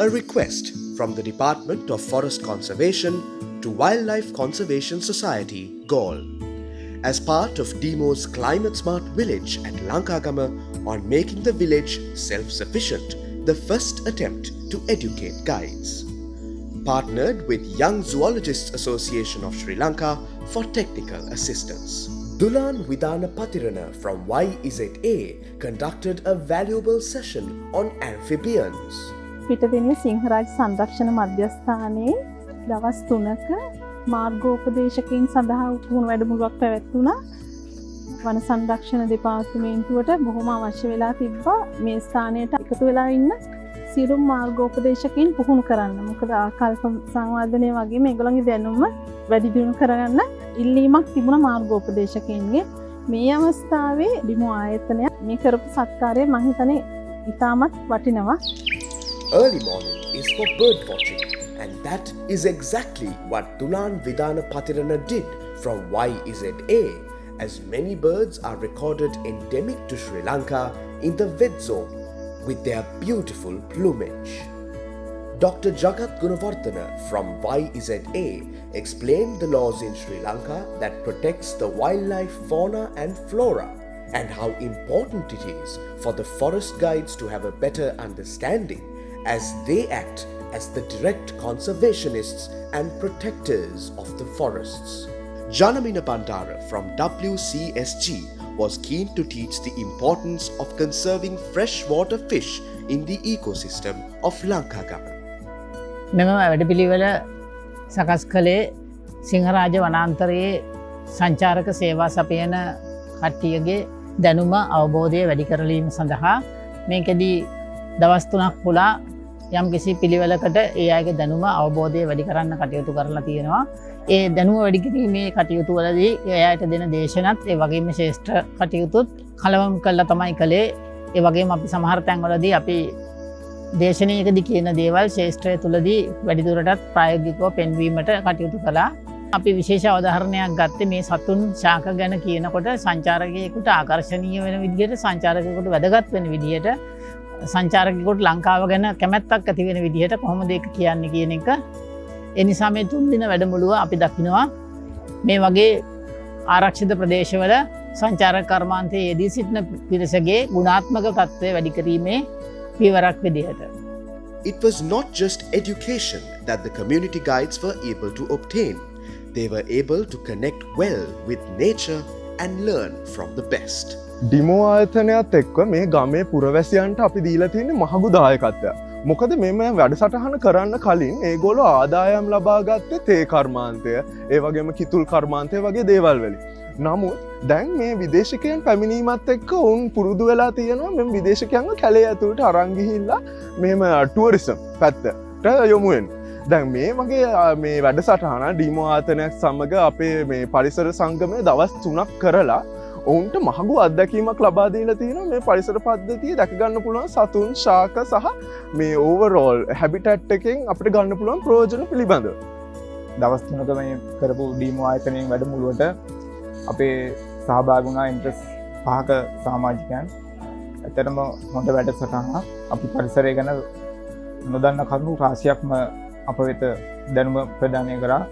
a request from the Department of Forest Conservation to Wildlife Conservation Society, GOAL, as part of DEMO's Climate Smart Village at Lankagama on making the village self-sufficient, the first attempt to educate guides. Partnered with Young Zoologists Association of Sri Lanka for technical assistance. Dulan Vidana Patirana from YZA conducted a valuable session on amphibians. පිටවෙන Sinharaja සංරක්ෂණ මධ්‍යස්ථානයේ දවස් 3ක මාර්ගෝපදේශකයන් සඳහා පුහුණු වැඩමුළුවක් පැවැත්වුණා. වන සංරක්ෂණ දෙපාර්තමේන්තුවට බොහොම අවශ්‍ය වෙලා තිබ්බා මේ ස්ථානයට එකතු වෙලා ඉන්න සියලුම මාර්ගෝපදේශකයන් පුහුණු කරන්න. මොකද ආකල්ප සංවර්ධනය වගේ මේගොල්ලන්ගේ දැනුම වැඩි දියුණු කරගන්න ඉල්ලීමක් තිබුණා මාර්ගෝපදේශකයන්ගේ. මේ අවස්ථාවේ ඩිමෝ ආයතනය මේ කරපු සත්කාරය මම හිතන්නේ ඉතාමත් වටිනවා. Early morning is for bird watching, and that is exactly what Dulan Vidana Patirana did from YZA, as many birds are recorded endemic to Sri Lanka in the vet zone with their beautiful plumage. Dr. Jagat Gunawardena from YZA explained the laws in Sri Lanka that protects the wildlife fauna and flora, and how important it is for the forest guides to have a better understanding as they act as the direct conservationists and protectors of the forests. Janamina Bandara from WCSG was keen to teach the importance of conserving freshwater fish in the ecosystem of Lankagama. මෙම වැඩපිළිවෙල සකස් කළේ සිංහරාජ වනාන්තරයේ සංචාරක සේවා සපයන කට්ටියගේ දැනුම අවබෝධය වැඩි කරලීම සඳහා මේකෙදී දවස් 3ක් පුලා යම් කිසි පිළිවෙලකට ඒ අයගේ දැනුම අවබෝධය වැඩි කරන්න කටයුතු කරලා තියෙනවා. ඒ දැනුම වැඩි කිරීමේ කටයුතු වලදී ඒ අයට දෙන දේශනත් ඒ වගේම ශ්‍රේෂ්ඨ කටයුතුත් කලවම් කළා තමයි කළේ. ඒ වගේම අපි සමහර තැන්වලදී අපි දේශනයකදී කියන දේවල් ශ්‍රේෂ්ඨය තුලදී වැඩිදුරටත් ප්‍රායෝගිකව පෙන්වීමට කටයුතු කළා. අපි විශේෂ අවධාරණයක් ගත්තේ මේ සතුන් ශාක ගැන කියනකොට සංචාරකයෙකුට ආකර්ශනීය වෙන විදිහට, සංචාරකයෙකුට වැදගත් වෙන විදිහට, සංචාරකයෙකුට ලංකාව ගැන කැමැත්තක් ඇති වෙන විදිහට කොහොමද ඒක කියන්නේ කියන එක. ඒ නිසා මේ 3 දින වැඩමුළුව අපි දකිනවා මේ වගේ ආරක්ෂිත ප්‍රදේශවල සංචාරක කර්මාන්තයේ යෙදී සිටින පිරිසගේ ගුණාත්මක තත්ත්වය වැඩි කිරීමේ පියවරක් විදිහට. It was not just education that the community guides were able to obtain. They were able to connect well with nature and learn from the best. ඩිමෝ ආයතනයත් එක්ක මේ ගමේ පුරවැසියන්ට අපි දීලා තියෙන මහඟු දායකත්වයක්. මොකද මේ වැඩසටහන කරන්න කලින් ඒගොල්ලෝ ආදායම් ලබා ගත්තේ තේ කර්මාන්තය, ඒ වගේම කිතුල් කර්මාන්තය වගේ දේවල් වලින්. නමුත් දැන් මේ විදේශිකයන් පැමිණීමත් එක්ක උන් පුරුදු වෙලා තියෙනවා මේ විදේශිකයන්ව කැලේ ඇතුළට අරන් ගිහිල්ලා මෙහෙම ටුවරිසම් පැත්තට යොමු වෙන්න. දැන් මේ වගේ මේ වැඩසටහන ඩිමෝ ආයතනයක් සමග අපේ මේ පරිසර සංගමය දවස් 3ක් කරලා ඔවුන්ට මහඟු අත්දැකීමක් ලබා දීලා තියෙනවා මේ පරිසර පද්ධතිය දැක ගන්න පුළුවන් සතුන් ශාක සහ මේ ඕවර්ऑल හැබිටට් එකෙන් අපිට ගන්න පුළුවන් ප්‍රයෝජන පිළිබඳව. දවස් 3ක මේ කරපු ඩීමෝ ආයතනයෙන් වැඩමුළුවට අපේ සහභාගී වුණා ඉන්ට්‍රස් 5ක සමාජිකයන්. ඇත්තටම හොඳ වැඩසටහනක්. අපි පරිසරය ගැන නොදන්න කරුණු රාශියක්ම අප වෙත දැනුම ප්‍රදානය කරා.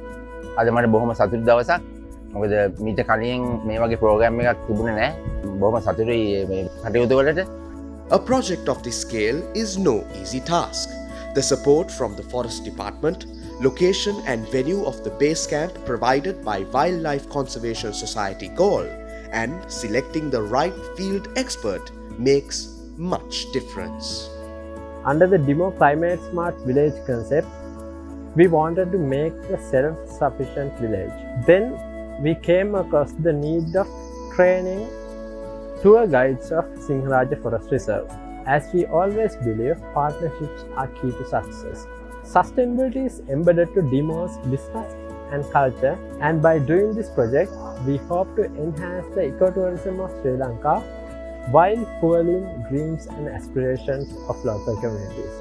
අද මට බොහොම සතුටු දවසක්. මොකද මීට කලින් මේ වගේ ප්‍රෝග්‍රෑම් එකක් තිබුණේ නැහැ. බොහොම සතුටුයි මේ කටයුතු වලට. A project of this scale is no easy task. The support from the Forest Department, location and venue of the base camp provided by Wildlife Conservation Society GOAL, and selecting the right field expert makes much difference. Under the DEMO Climate Smart Village concept, we wanted to make a self-sufficient village. Then we came across the need of training tour guides of Singharaja Forest Reserve. As we always believe, partnerships are key to success. Sustainability is embedded to DEMO's business and culture, and by doing this project, we hope to enhance the ecotourism of Sri Lanka while fueling dreams and aspirations of local communities.